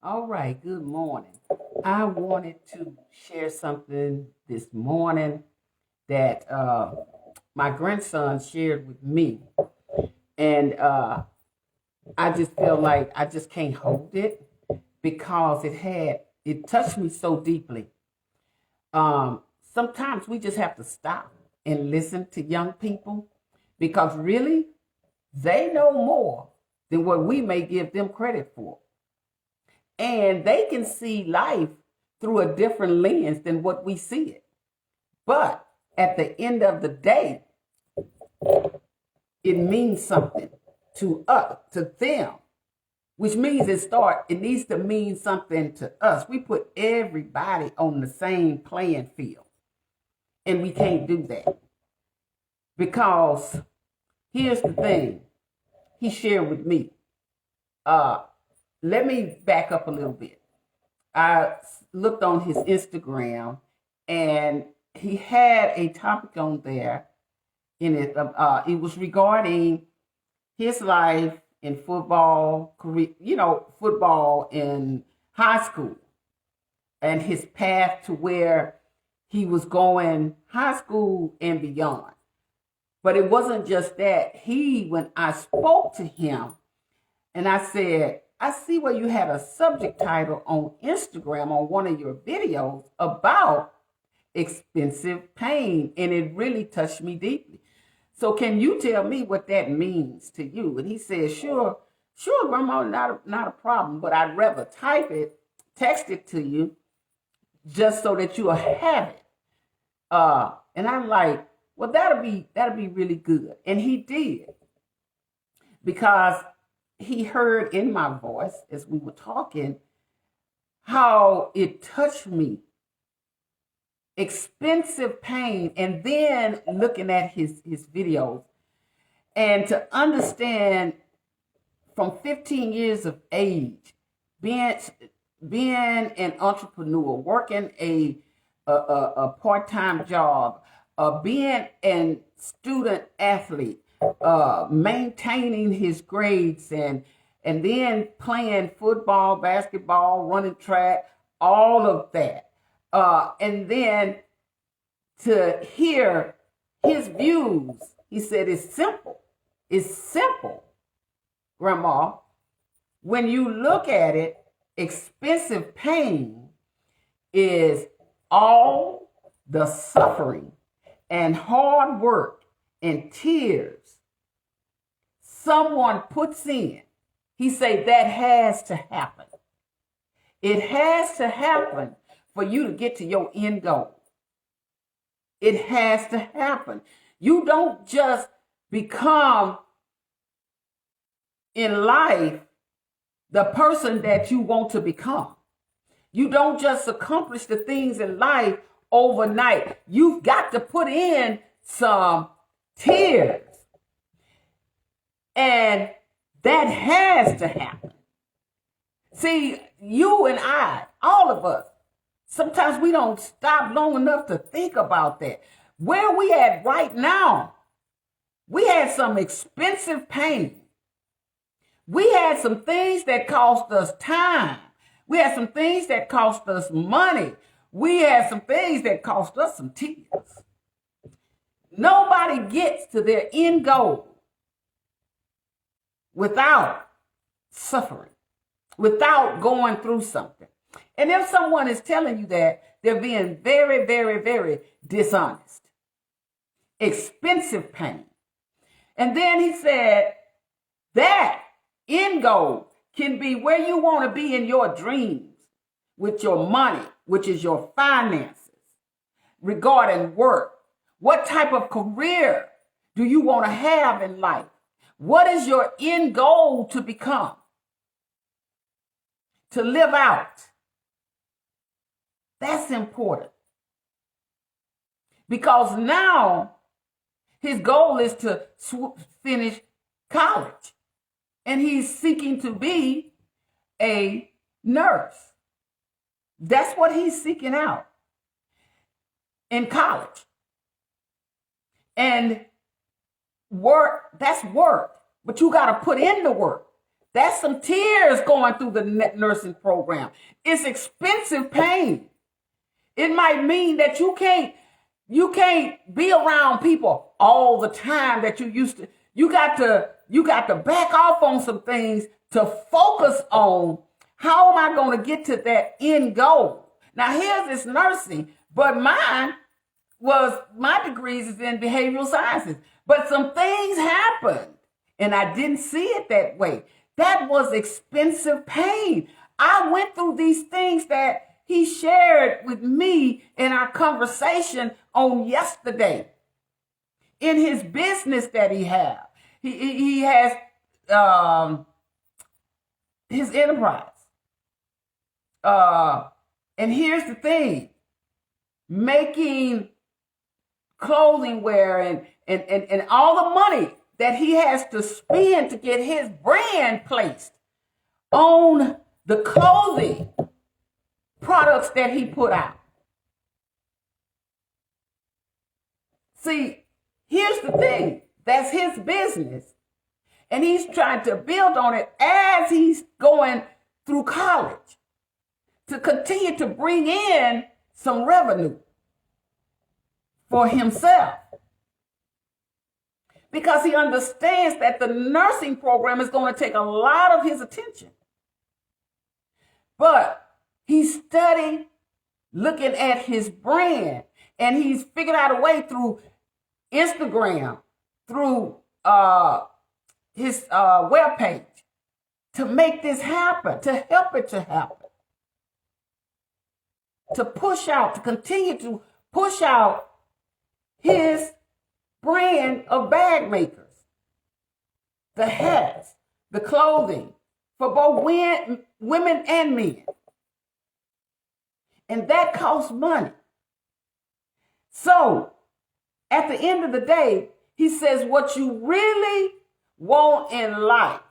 All right, good morning. I wanted to share something this morning that my grandson shared with me. And I just feel like I just can't hold it because it touched me so deeply. Sometimes we just have to stop and listen to young people because really they know more than what we may give them credit for. And they can see life through a different lens than what we see it. But at the end of the day, it means something to us, to them, which means it needs to mean something to us. We put everybody on the same playing field, and we can't do that because here's the thing he shared with me. Uh, Let me back up a little bit. I looked on his Instagram, and he had a topic on there in it. It was regarding his life in football, career, football in high school, and his path to where he was going high school and beyond. But it wasn't just that. When I spoke to him, and I said, I see where you had a subject title on Instagram on one of your videos about expensive pain, and it really touched me deeply. So can you tell me what that means to you? And he said, sure, Grandma, not a problem, but I'd rather text it to you just so that you'll have it. And I'm like, well, that'll be really good. And he did, because he heard in my voice as we were talking how it touched me. Expensive pain, and then looking at his videos and to understand from 15 years of age, being an entrepreneur, working a part-time job, being a student athlete, maintaining his grades, and then playing football, basketball, running track, all of that. And then to hear his views, he said, it's simple. It's simple, Grandma. When you look at it, expensive pain is all the suffering and hard work and tears someone puts in. He said that has to happen. It has to happen for you to get to your end goal. It has to happen. You don't just become in life the person that you want to become. You don't just accomplish the things in life overnight. You've got to put in some tears. And that has to happen. See, you and I, all of us, sometimes we don't stop long enough to think about that. Where we at right now, we had some expensive pain. We had some things that cost us time. We had some things that cost us money. We had some things that cost us some tears. Nobody gets to their end goal without suffering, without going through something. And if someone is telling you that, they're being very, very, very dishonest. Expensive pain. And then he said that end goal can be where you want to be in your dreams, with your money, which is your finances, regarding work. What type of career do you want to have in life? What is your end goal to become? To live out. That's important. Because now his goal is to finish college. And he's seeking to be a nurse. That's what he's seeking out in college. And work, that's work. But you got to put in the work. That's some tears going through the nursing program. It's expensive pain. It might mean that you can't be around people all the time that you used to. You got to back off on some things to focus on how am I going to get to that end goal. Now here's this nursing, but my degrees is in behavioral sciences. But some things happened and I didn't see it that way. That was expensive pain. I went through these things that he shared with me in our conversation on yesterday. In his business that he has, he has his enterprise. And here's the thing: making clothing wear and all the money that he has to spend to get his brand placed on the clothing products that he put out. See, here's the thing. That's his business. And he's trying to build on it as he's going through college to continue to bring in some revenue for himself. Because he understands that the nursing program is going to take a lot of his attention. But he's studying, looking at his brand, and he's figured out a way through Instagram, through his webpage, to make this happen, to help it to happen, to continue to push out his brand of bag makers, the hats, the clothing for both women and men. And that costs money. So at the end of the day, he says what you really want in life,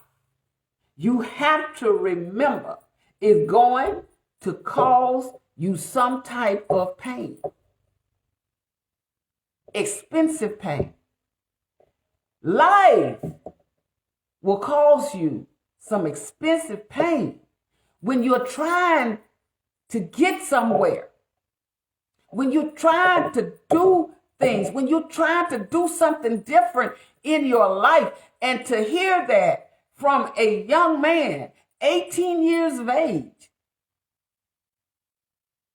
you have to remember, is going to cause you some type of pain. Expensive pain. Life will cause you some expensive pain when you're trying to get somewhere, when you're trying to do things, when you're trying to do something different in your life. And to hear that from a young man, 18 years of age,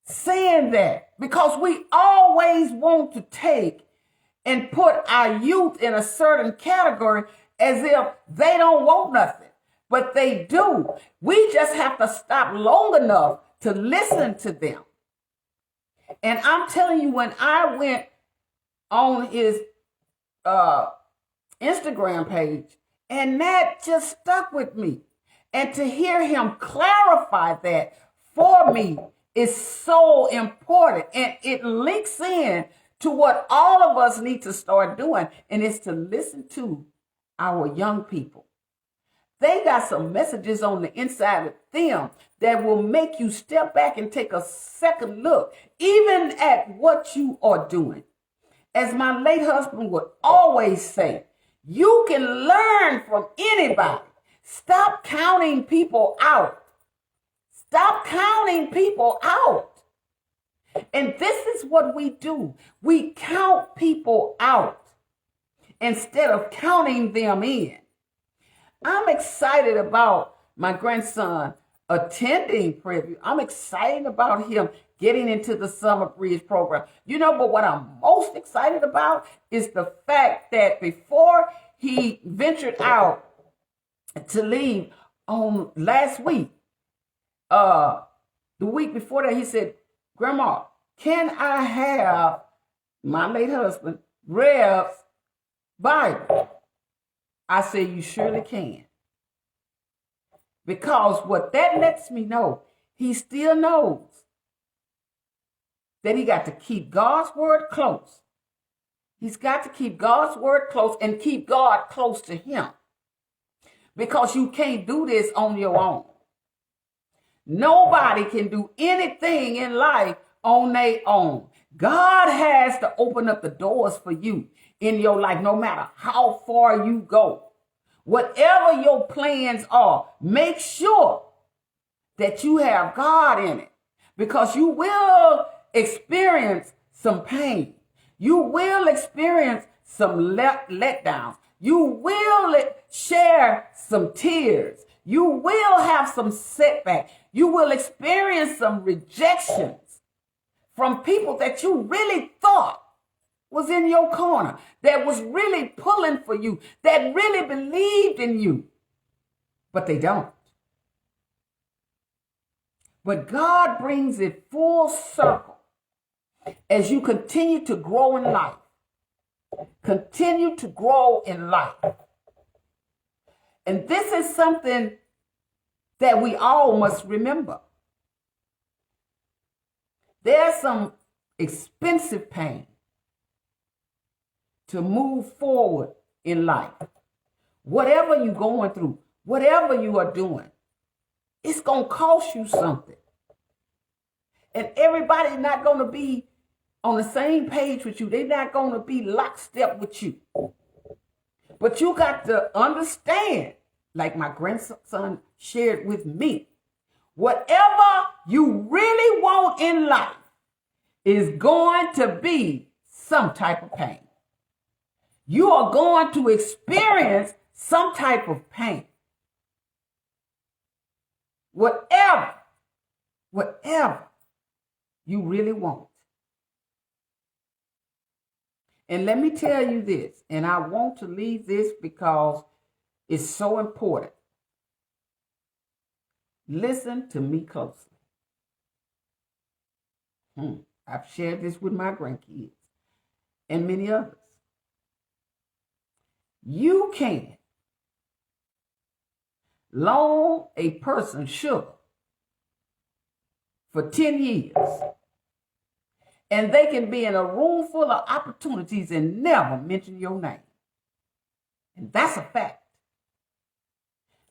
saying that, because we always want to take and put our youth in a certain category as if they don't want nothing, but they do. We just have to stop long enough to listen to them. And I'm telling you, when I went on his Instagram page, and that just stuck with me. And to hear him clarify that for me is so important. And it links in to what all of us need to start doing, and it's to listen to our young people. They got some messages on the inside of them that will make you step back and take a second look, even at what you are doing. As my late husband would always say, you can learn from anybody. Stop counting people out. Stop counting people out. And this is what we do. We count people out instead of counting them in. I'm excited about my grandson attending Prairie View. I'm excited about him getting into the Summer Bridge program. But what I'm most excited about is the fact that before he ventured out to leave on last week, the week before that, he said, Grandma, can I have my late husband, Rev's Bible? I said, you surely can. Because what that lets me know, he still knows that he got to keep God's word close. He's got to keep God's word close and keep God close to him. Because you can't do this on your own. Nobody can do anything in life on their own. God has to open up the doors for you in your life, no matter how far you go. Whatever your plans are, make sure that you have God in it, because you will experience some pain. You will experience some letdowns. You will share some tears. You will have some setback. You will experience some rejections from people that you really thought was in your corner, that was really pulling for you, that really believed in you, but they don't. But God brings it full circle as you continue to grow in life. Continue to grow in life. And this is something that we all must remember. There's some expensive pain to move forward in life. Whatever you're going through, whatever you are doing, it's going to cost you something. And everybody's not going to be on the same page with you. They're not going to be lockstep with you. But you got to understand, like my grandson shared with me, whatever you really want in life is going to be some type of pain. You are going to experience some type of pain. Whatever you really want. And let me tell you this, and I want to leave this because it's so important. Listen to me closely. I've shared this with my grandkids and many others. You can loan a person sugar for 10 years, and they can be in a room full of opportunities and never mention your name. And that's a fact.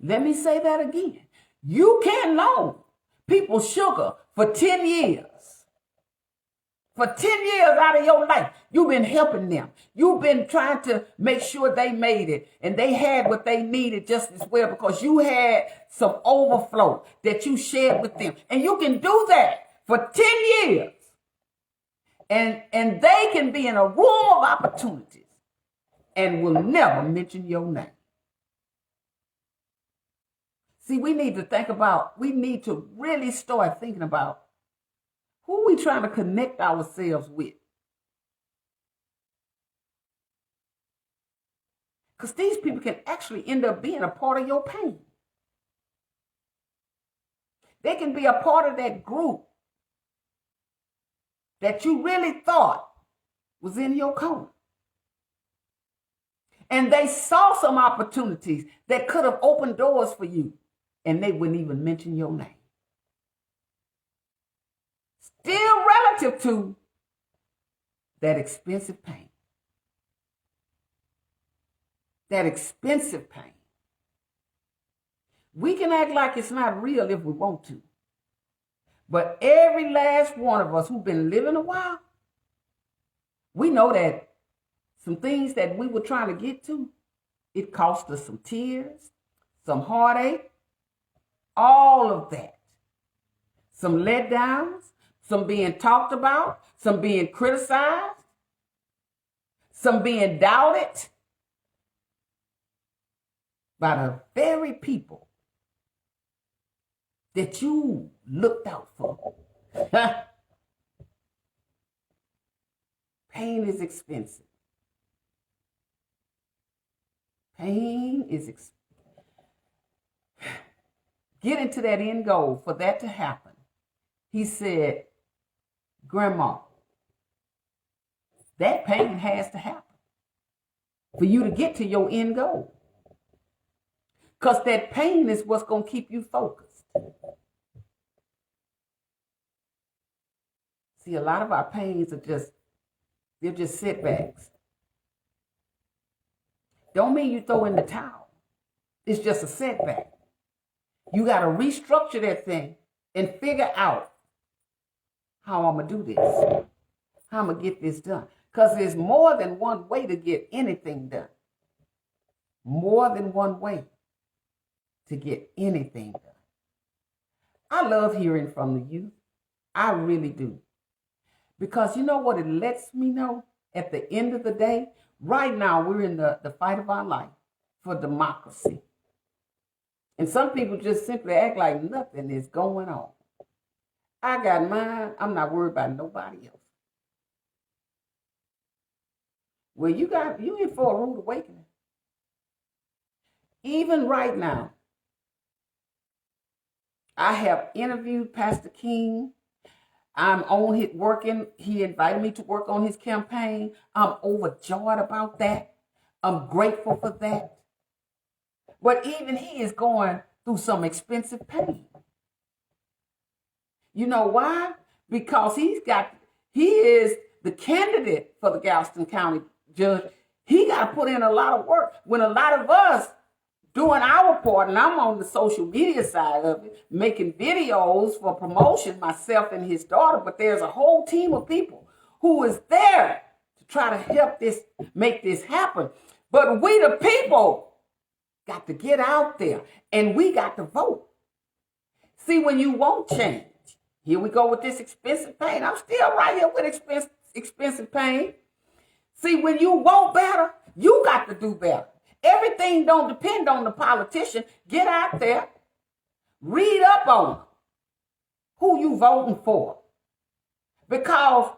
Let me say that again. You can loan people sugar for 10 years. For 10 years out of your life, you've been helping them. You've been trying to make sure they made it and they had what they needed just as well, because you had some overflow that you shared with them. And you can do that for 10 years. And they can be in a room of opportunities and will never mention your name. See, we need to really start thinking about who are we trying to connect ourselves with. Because these people can actually end up being a part of your pain. They can be a part of that group that you really thought was in your corner. And they saw some opportunities that could have opened doors for you, and they wouldn't even mention your name. Still relative to that expensive pain. That expensive pain. We can act like it's not real if we want to. But every last one of us who've been living a while, we know that some things that we were trying to get to, it cost us some tears, some heartache, all of that. Some letdowns, some being talked about, some being criticized, some being doubted by the very people that you looked out for. Pain is expensive. Pain is expensive. Getting to that end goal, for that to happen, he said, Grandma, that pain has to happen for you to get to your end goal. Because that pain is what's going to keep you focused. See, a lot of our pains are they're just setbacks. Don't mean you throw in the towel. It's just a setback. You got to restructure that thing and figure out how I'm going to do this, how I'm going to get this done. Because there's more than one way to get anything done. more than one way to get anything done. I love hearing from the youth. I really do. Because you know what it lets me know? At the end of the day, right now we're in the fight of our life for democracy. And some people just simply act like nothing is going on. I got mine. I'm not worried about nobody else. Well, you in for a rude awakening. Even right now, I have interviewed Pastor King. I'm on his working. He invited me to work on his campaign. I'm overjoyed about that. I'm grateful for that. But even he is going through some expensive pain. You know why? Because he is the candidate for the Galveston County judge. He got to put in a lot of work. When a lot of us doing our part, and I'm on the social media side of it, making videos for promotion, myself and his daughter, but there's a whole team of people who is there to try to help make this happen. But we the people got to get out there, and we got to vote. See, when you won't change, here we go with this expensive pain. I'm still right here with expensive pain. See, when you want better, you got to do better. Everything don't depend on the politician. Get out there. Read up on them. Who you voting for. Because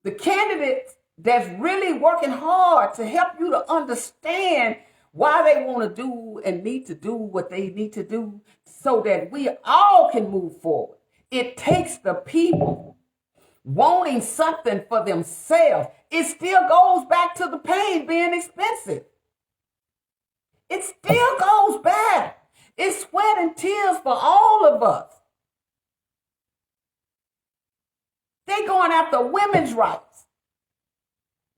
the candidates that's really working hard to help you to understand why they want to do and need to do what they need to do so that we all can move forward. It takes the people wanting something for themselves. It still goes back to the pain being expensive. It still goes back. It's sweat and tears for all of us. They're going after women's rights.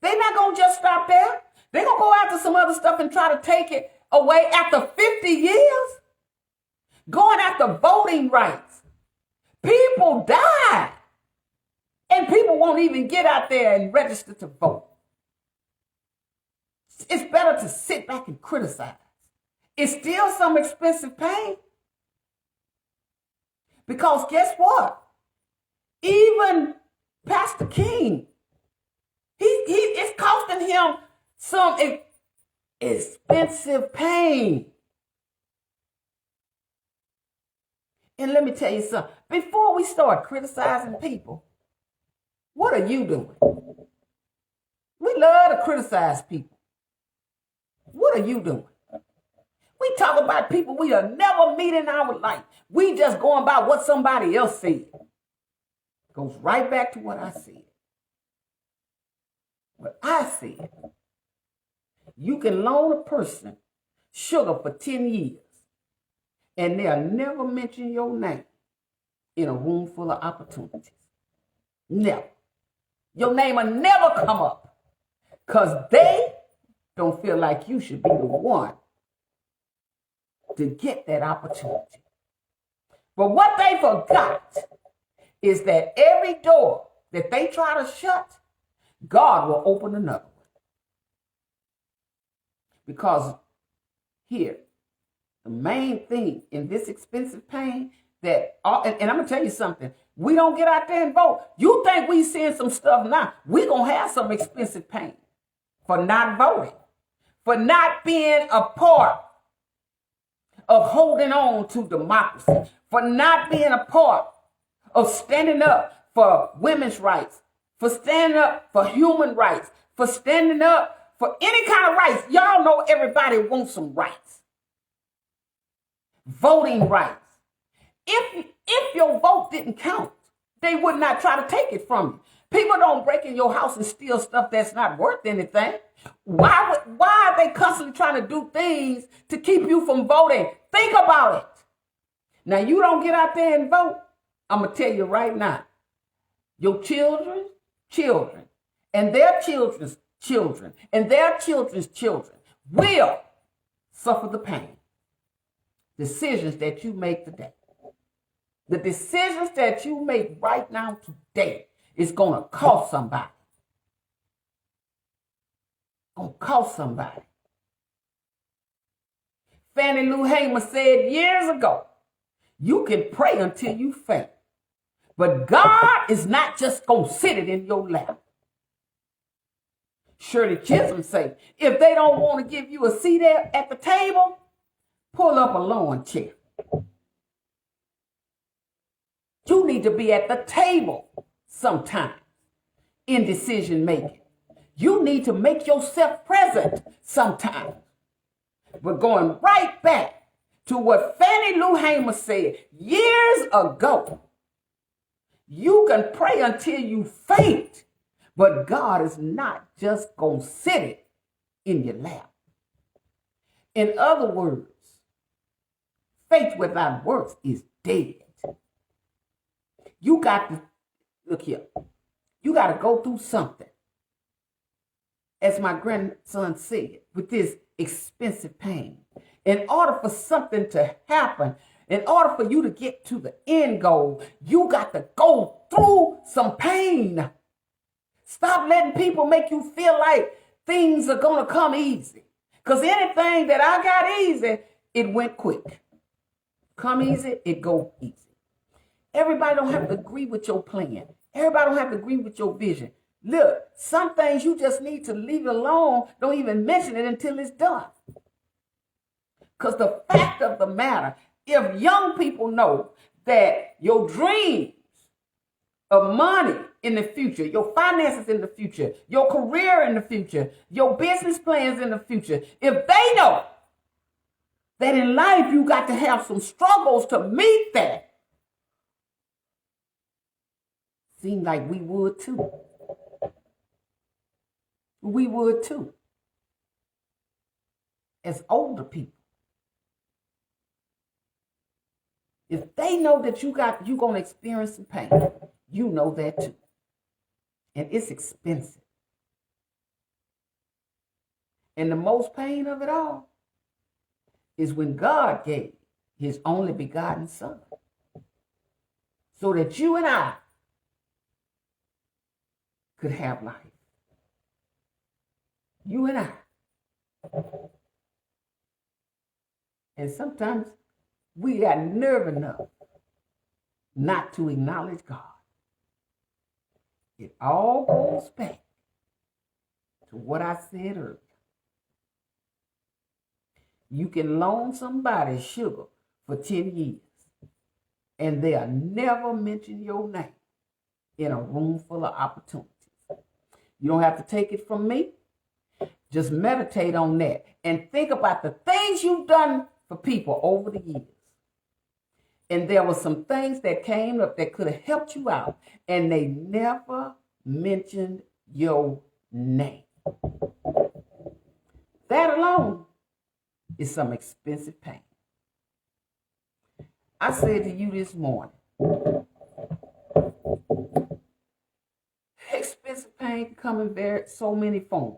They're not going to just stop there. They're going to go after some other stuff and try to take it away after 50 years. Going after voting rights. People die. And people won't even get out there and register to vote. It's better to sit back and criticize. It's still some expensive pain. Because guess what? Even Pastor King, it's costing him some expensive pain. And let me tell you something. Before we start criticizing people, what are you doing? We love to criticize people. What are you doing? We talk about people we'll never meet in our life. We just going by what somebody else said. Goes right back to what I said. What I said. You can loan a person sugar for 10 years and they'll never mention your name in a room full of opportunities. Never. Your name will never come up because they don't feel like you should be the one to get that opportunity. But what they forgot is that every door that they try to shut, God will open another one. Because here, the main thing in this expensive pain that, and I'm going to tell you something, we don't get out there and vote. You think we seeing some stuff now, we going to have some expensive pain for not voting, for not being a part of holding on to democracy, for not being a part of standing up for women's rights, for standing up for human rights, for standing up for any kind of rights. Y'all know everybody wants some rights. Voting rights. If your vote didn't count, they would not try to take it from you. People don't break in your house and steal stuff that's not worth anything. Why are they constantly trying to do things to keep you from voting? Think about it. Now, you don't get out there and vote. I'm going to tell you right now, your children, and their children's children, and their children's children will suffer the pain. Decisions that you make today. The decisions that you make right now today is going to cost somebody. Going to cost somebody. Fannie Lou Hamer said years ago, you can pray until you faint, but God is not just going to sit it in your lap. Shirley Chisholm say, if they don't want to give you a seat at the table, pull up a lawn chair. You need to be at the table sometimes in decision making. You need to make yourself present sometimes. We're going right back to what Fannie Lou Hamer said years ago. You can pray until you faint, but God is not just going to sit it in your lap. In other words, faith without works is dead. You got to, look here, you got to go through something. As my grandson said, with this expensive pain. In order for something to happen, in order for you to get to the end goal, you got to go through some pain. Stop letting people make you feel like things are going to come easy. Because anything that I got easy, it went quick. Come easy, it go easy. Everybody don't have to agree with your plan. Everybody don't have to agree with your vision. Look, some things you just need to leave it alone. Don't even mention it until it's done. Because the fact of the matter, if young people know that your dreams of money in the future, your finances in the future, your career in the future, your business plans in the future, if they know that in life you got to have some struggles to meet that, seem like we would too. We would too. As older people. If they know that you're going to experience some pain, you know that too. And it's expensive. And the most pain of it all is when God gave his only begotten son. So that you and I could have life. You and I. And sometimes we got nerve enough not to acknowledge God. It all goes back to what I said earlier. You can loan somebody sugar for 10 years and they'll never mention your name in a room full of opportunities. You don't have to take it from me. Just meditate on that and think about the things you've done for people over the years. And there were some things that came up that could have helped you out, and they never mentioned your name. That alone is some expensive pain. I said to you this morning, expensive pain can come in so many forms.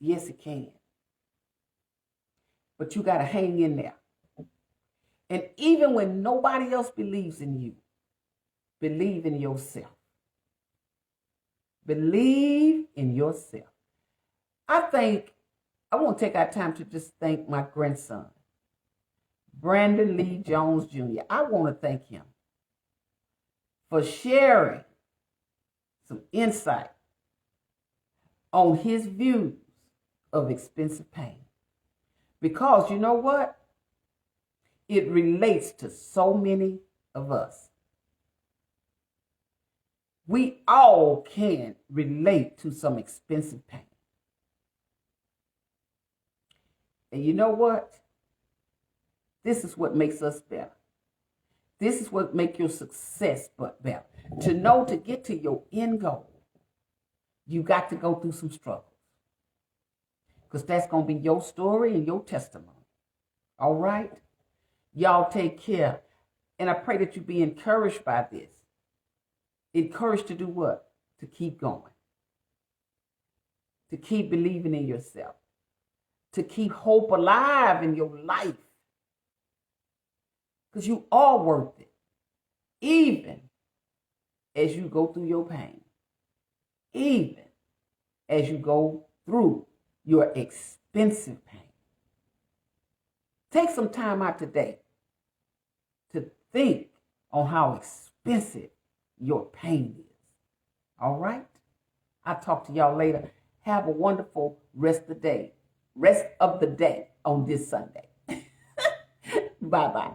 Yes, it can. But you got to hang in there. And even when nobody else believes in you, believe in yourself. Believe in yourself. I want to take our time to just thank my grandson, Brandon Lee Jones Jr. I want to thank him for sharing some insight on his views of expensive pain. Because you know what? It relates to so many of us. We all can relate to some expensive pain. And you know what? This is what makes us better. This is what makes your success better. To know to get to your end goal, you got to go through some struggles. Because that's going to be your story and your testimony. All right? Y'all take care. And I pray that you be encouraged by this. Encouraged to do what? To keep going. To keep believing in yourself. To keep hope alive in your life. Because you are worth it. Even as you go through your pain. Even as you go through your expensive pain. Take some time out today to think on how expensive your pain is. All right? I'll talk to y'all later. Have a wonderful rest of the day on this Sunday. Bye-bye.